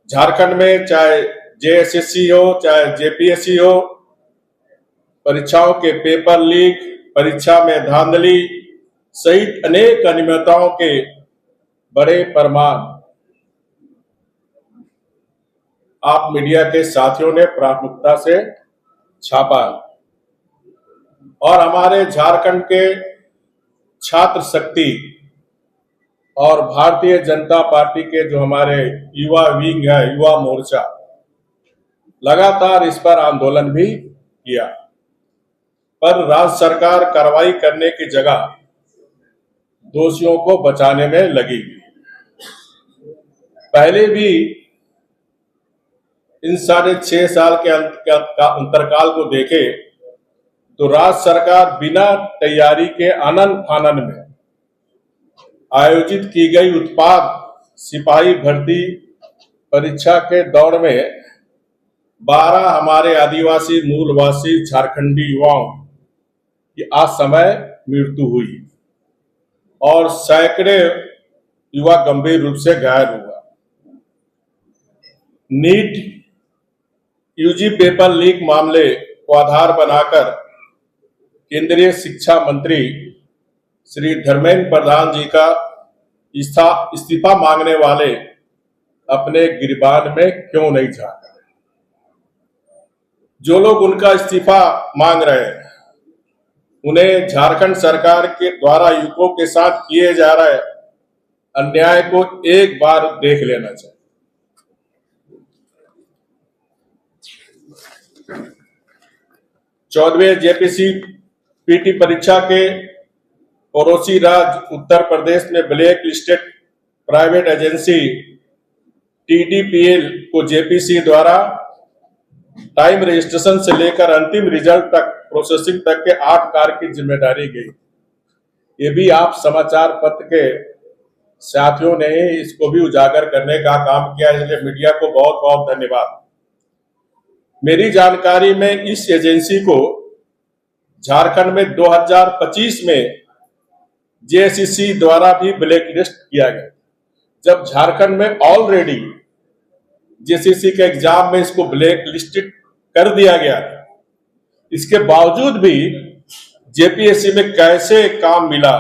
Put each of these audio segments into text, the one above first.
झारखंड में चाहे जेएसएससी हो चाहे जेपीएससी हो, परीक्षाओं के पेपर लीक, परीक्षा में धांधली सहित अनेक अनियमितताओं के बड़े प्रमाण आप मीडिया के साथियों ने प्राथमिकता से छापा और हमारे झारखंड के छात्र शक्ति और भारतीय जनता पार्टी के जो हमारे युवा विंग है, युवा मोर्चा, लगातार इस पर आंदोलन भी किया, पर राज्य सरकार कार्रवाई करने की जगह दोषियों को बचाने में लगी। पहले भी इन 6.5 साल के अंतरकाल को देखे तो राज्य सरकार बिना तैयारी के आनन फानन में आयोजित की गई उत्पाद सिपाही भर्ती परीक्षा के दौर में 12 हमारे आदिवासी मूलवासी झारखंडी युवाओं की असमय मृत्यु हुई और सैकड़े युवा गंभीर रूप से घायल हुआ। नीट यूजी पेपर लीक मामले को आधार बनाकर केंद्रीय शिक्षा मंत्री श्री धर्मेंद्र प्रधान जी का इस्तीफा मांगने वाले अपने गिरबान में क्यों नहीं झांका? जो लोग उनका इस्तीफा मांग रहे हैं उन्हें झारखंड सरकार के द्वारा युवकों के साथ किए जा रहे अन्याय को एक बार देख लेना चाहिए। 14वीं जेपीसी पीटी परीक्षा के पड़ोसी राज्य उत्तर प्रदेश में black listed private agency TDPL को जेपीसी द्वारा टाइम रजिस्ट्रेशन से लेकर अंतिम रिजल्ट तक प्रोसेसिंग तक के 8 कार्य की जिम्मेदारी गई। ये भी आप समाचार पत्र के साथियों ने ही इसको भी उजागर करने का काम किया, इसलिए मीडिया को बहुत बहुत धन्यवाद। मेरी जानकारी में इस एजेंसी को झारखंड में 2025 में जेएसएससी द्वारा भी ब्लैक लिस्ट किया गया, जब झारखंड में ऑलरेडी जेएसएससी के एग्जाम में इसको ब्लैक लिस्टेड कर दिया गया था। इसके बावजूद भी जेपीएससी में कैसे काम मिला,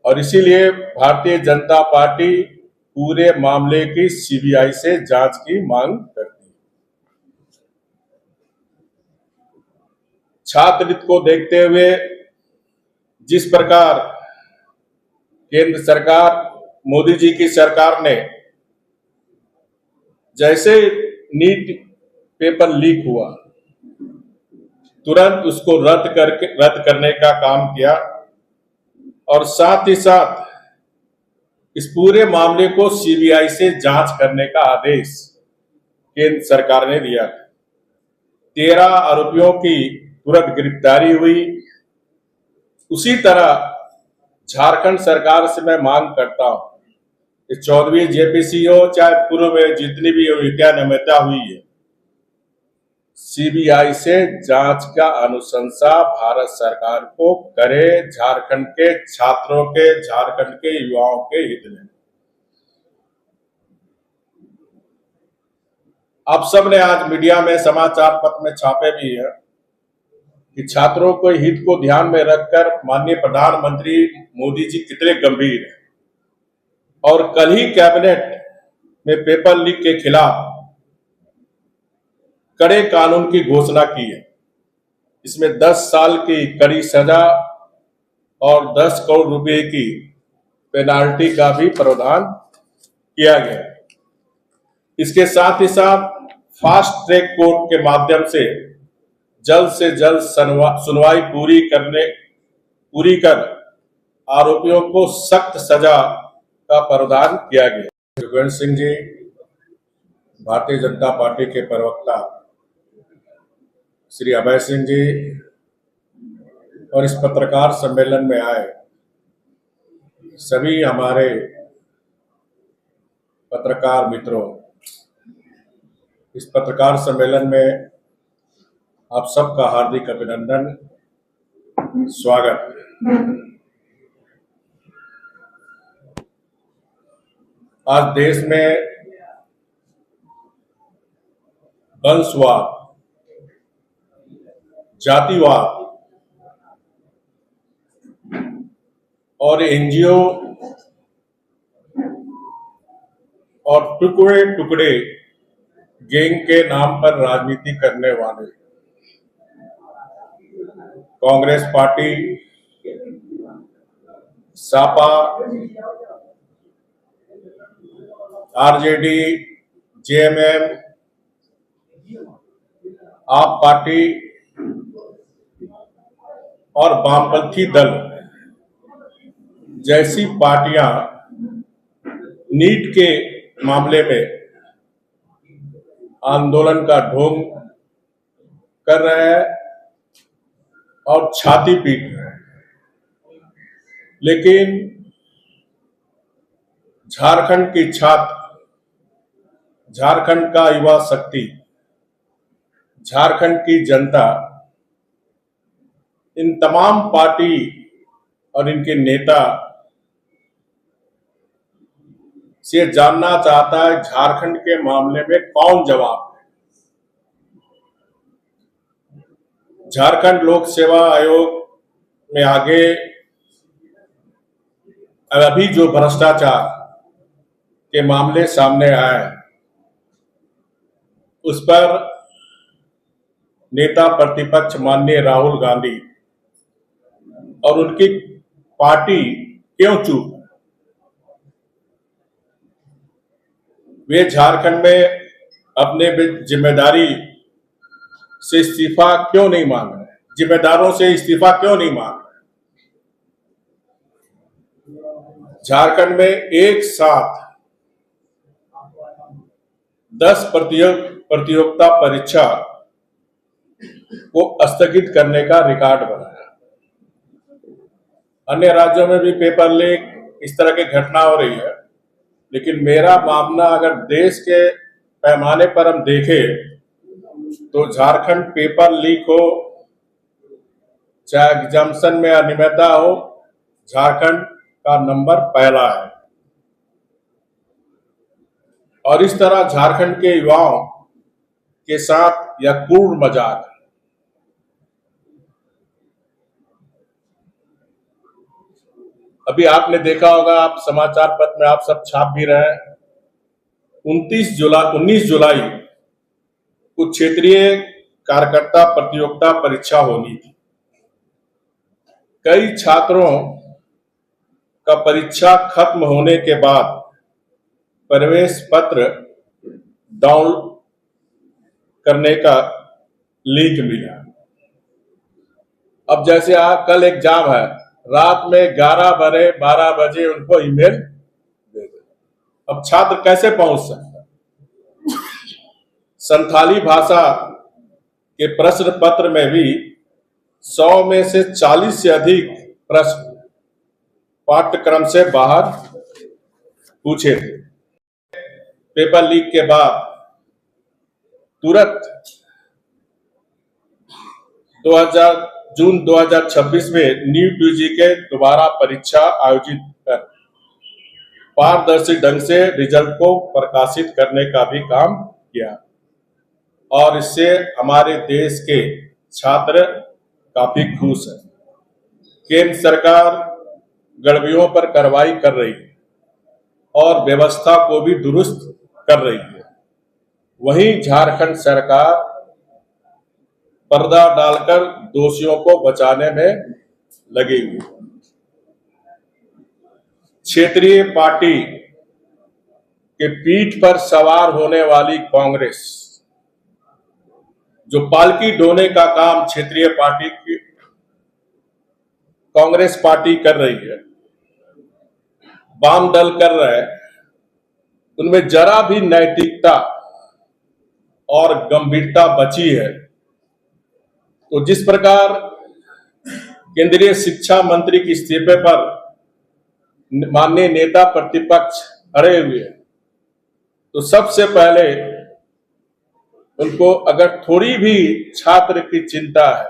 और इसीलिए भारतीय जनता पार्टी पूरे मामले की सीबीआई से जांच की मांग करती है। छात्र हित को देखते हुए जिस प्रकार केंद्र सरकार, मोदी जी की सरकार ने जैसे नीट पेपर लीक हुआ तुरंत उसको रद्द करने का काम किया, और साथ ही साथ इस पूरे मामले को सीबीआई से जांच करने का आदेश केंद्र सरकार ने दिया। 13 आरोपियों की तुरंत गिरफ्तारी हुई। उसी तरह झारखंड सरकार से मैं मांग करता हूं कि 14वीं जेपीसी हो चाहे पूर्व में जितनी भी अनियमितता हुई है, सीबीआई से जांच का अनुशंसा भारत सरकार को करे, झारखंड के छात्रों के, झारखंड के युवाओं के हित में। आप सब ने आज मीडिया में, समाचार पत्र में छापे भी है कि छात्रों के हित को ध्यान में रखकर माननीय प्रधानमंत्री मोदी जी कितने गंभीर हैं, और कल ही कैबिनेट में पेपर लीक के खिलाफ कड़े कानून की घोषणा की है। इसमें 10 साल की कड़ी सजा और 10 करोड़ रुपए की पेनाल्टी का भी प्रावधान किया गया। इसके साथ ही साथ फास्ट ट्रैक कोर्ट के माध्यम से जल्द सुनवाई पूरी कर आरोपियों को सख्त सजा का प्रावधान किया गया। योगेंद्र सिंह जी, भारतीय जनता पार्टी के प्रवक्ता श्री अभय सिंह जी, और इस पत्रकार सम्मेलन में आए सभी हमारे पत्रकार मित्रों, इस पत्रकार सम्मेलन में आप सबका हार्दिक अभिनंदन, स्वागत। आज देश में वंशवाद, जातिवाद और एनजीओ और टुकड़े टुकड़े गैंग के नाम पर राजनीति करने वाले Congress party, Sapa, RJD, JMM, आप पार्टी और वामपंथी दल जैसी पार्टियां नीट के मामले में आंदोलन का ढोंग कर रहे हैं और छाती पीट रहे हैं। लेकिन झारखंड की छात्र, झारखंड का युवा शक्ति, झारखंड की जनता इन तमाम पार्टी और इनके नेता से जानना चाहता है झारखंड के मामले में कौन जवाब है। झारखंड लोक सेवा आयोग में आगे अभी जो भ्रष्टाचार के मामले सामने आए उस पर नेता प्रतिपक्ष माननीय राहुल गांधी और उनकी पार्टी क्यों चुप? वे झारखंड में अपने जिम्मेदारी से इस्तीफा क्यों नहीं मांग रहे? जिम्मेदारों से इस्तीफा क्यों नहीं मांग रहे? झारखंड में एक साथ 10 प्रतियोगिता परीक्षा को स्थगित करने का रिकॉर्ड बनाया। अन्य राज्यों में भी पेपर लीक इस तरह की घटना हो रही है, लेकिन मेरा मामला अगर देश के पैमाने पर हम देखें तो झारखंड पेपर लीक हो चाहे एग्जामिनेशन में अनियमितता हो, झारखंड का नंबर पहला है। और इस तरह झारखंड के युवाओं के साथ यह क्रूर मजाक है। अभी आपने देखा होगा, आप समाचार पत्र में आप सब छाप भी रहे हैं, 19 जुलाई को क्षेत्रीय कार्यकर्ता प्रतियोगिता परीक्षा होनी थी। कई छात्रों का परीक्षा खत्म होने के बाद प्रवेश पत्र डाउनलोड करने का लिंक मिला। अब जैसे कल एग्जाम है, रात में 12 बजे उनको ईमेल दे दे। अब छात्र कैसे पहुंच सकता? संथाली भाषा के प्रश्न पत्र में भी 100 में से 40 से अधिक प्रश्न पाठ्यक्रम से बाहर पूछे थे। पेपर लीक के बाद तुरंत जून 2026 में नीट यूजी के दोबारा परीक्षा आयोजित कर पारदर्शी ढंग से रिजल्ट को प्रकाशित करने का भी काम किया और इससे हमारे देश के छात्र काफी खुश हैं। केंद्र सरकार गड़बड़ियों पर कार्रवाई कर रही है और व्यवस्था को भी दुरुस्त कर रही है। वहीं झारखंड सरकार पर्दा डालकर दोषियों को बचाने में लगी हुई। क्षेत्रीय पार्टी के पीठ पर सवार होने वाली कांग्रेस, जो पालकी ढोने का काम क्षेत्रीय पार्टी की कांग्रेस पार्टी कर रही है, वाम दल कर रहे हैं, उनमें जरा भी नैतिकता और गंभीरता बची है तो जिस प्रकार केंद्रीय शिक्षा मंत्री के इस्तीफे पर माननीय नेता प्रतिपक्ष अड़े हुए, तो सबसे पहले उनको अगर थोड़ी भी छात्र की चिंता है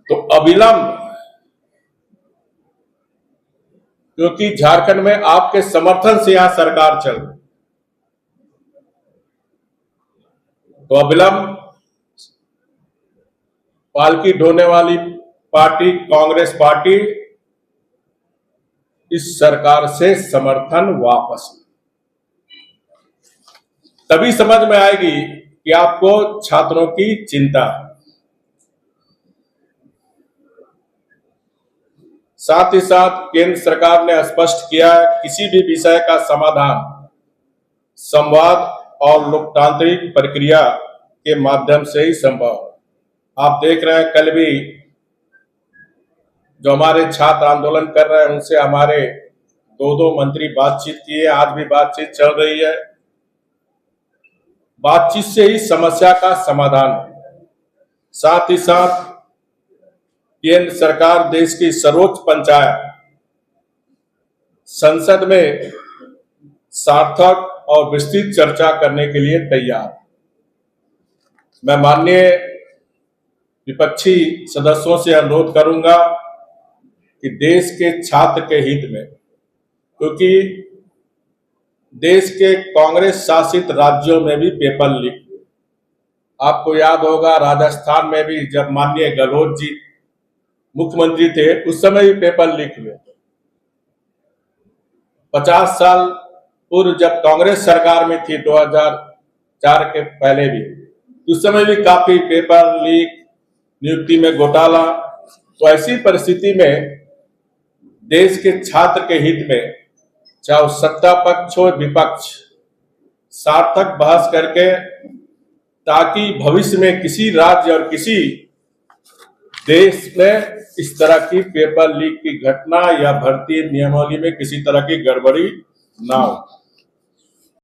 तो अविलंब, क्योंकि झारखंड में आपके समर्थन से यहां सरकार चल रही, तो अविलंब पालकी ढोने वाली पार्टी कांग्रेस पार्टी इस सरकार से समर्थन वापस ले। तभी समझ में आएगी कि आपको छात्रों की चिंता है। साथ ही साथ केंद्र सरकार ने स्पष्ट किया है किसी भी विषय का समाधान संवाद और लोकतांत्रिक प्रक्रिया के माध्यम से ही संभव है। आप देख रहे हैं कल भी जो हमारे छात्र आंदोलन कर रहे हैं उनसे हमारे दो मंत्री बातचीत किए, आज भी बातचीत चल रही है। बातचीत से ही समस्या का समाधान है। साथ ही साथ केंद्र सरकार देश की सर्वोच्च पंचायत संसद में सार्थक और विस्तृत चर्चा करने के लिए तैयार। मैं माननीय विपक्षी सदस्यों से अनुरोध करूंगा कि देश के छात्र के हित में, क्योंकि देश के कांग्रेस शासित राज्यों में भी पेपर लीक हुए। आपको याद होगा राजस्थान में भी जब माननीय गहलोत जी मुख्यमंत्री थे उस समय भी पेपर लीक हुए। 50 साल पूर्व जब कांग्रेस सरकार में थी 2004 के पहले भी, उस समय भी काफी पेपर लीक, नियुक्ति में घोटाला। तो ऐसी परिस्थिति में देश के छात्र के हित में चाहे सत्ता पक्ष हो विपक्ष सार्थक बहस करके, ताकि भविष्य में किसी राज्य और किसी देश में इस तरह की पेपर लीक की घटना या भर्ती नियमावली में किसी तरह की गड़बड़ी ना हो।